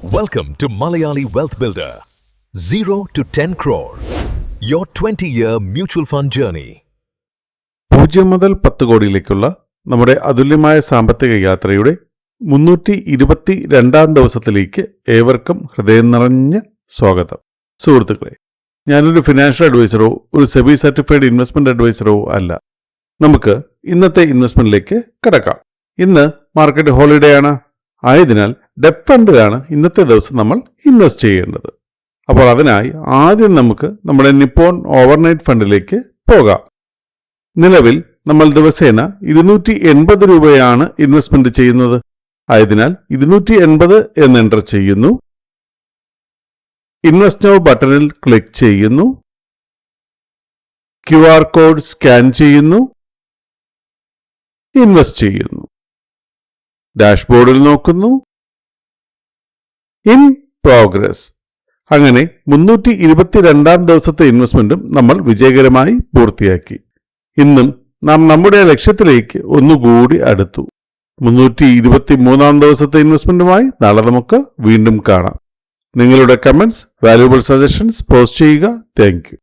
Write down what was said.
Welcome to Malayali Wealth Builder. 0 to 10 crore. Your 20-year mutual fund journey. 0 മുതൽ 10 കോടിയിലേക്കുള്ള നമ്മുടെ അതുല്യമായ സാമ്പത്തിക യാത്രയുടെ 322 ദിവസത്തിലേക്ക് ഏവർക്കും ഹൃദയം നിറഞ്ഞ സ്വാഗതം. സുഹൃത്തുക്കളെ, ഞാനൊരു ഫിനാൻഷ്യൽ അഡ്വൈസറോ ഒരു സെബി സർട്ടിഫൈഡ് ഇൻവെസ്റ്റ്മെന്റ് അഡ്വൈസറോ അല്ല. നമുക്ക് ഇന്നത്തെ ഇൻവെസ്റ്റ്മെന്റിലേക്ക് കടക്കാം. ഇന്ന് മാർക്കറ്റ് ഹോളിഡേ ആണ്. ആയതിനാൽ ഡെറ്റ് ഫണ്ടിലാണ് ഇന്നത്തെ ദിവസം നമ്മൾ ഇൻവെസ്റ്റ് ചെയ്യേണ്ടത്. അപ്പോൾ അതിനായി ആദ്യം നമുക്ക് നമ്മുടെ നിപ്പോൺ ഓവർനൈറ്റ് ഫണ്ടിലേക്ക് പോകാം. നിലവിൽ നമ്മൾ ദിവസേന 280 രൂപയാണ് ഇൻവെസ്റ്റ്മെന്റ് ചെയ്യുന്നത്. ആയതിനാൽ 280 എന്ന് എൻ്റർ ചെയ്യുന്നു. ഇൻവെസ്റ്റ് നൗ ബട്ടണിൽ ക്ലിക്ക് ചെയ്യുന്നു. QR കോഡ് സ്കാൻ ചെയ്യുന്നു. ഇൻവെസ്റ്റ് ചെയ്യുന്നു. ഡാഷ്ബോർഡിൽ നോക്കുന്നു. In progress. അങ്ങനെ 322 ദിവസത്തെ ഇൻവെസ്റ്റ്മെന്റും നമ്മൾ വിജയകരമായി പൂർത്തിയാക്കി. ഇന്നും നാം നമ്മുടെ ലക്ഷ്യത്തിലേക്ക് ഒന്നുകൂടി അടുത്തു. 323 ദിവസത്തെ ഇൻവെസ്റ്റ്മെന്റുമായി നാളെ നമുക്ക് വീണ്ടും കാണാം. നിങ്ങളുടെ കമന്റ്സ്, വാല്യുബിൾ സജഷൻസ് പോസ്റ്റ് ചെയ്യുക. Thank you.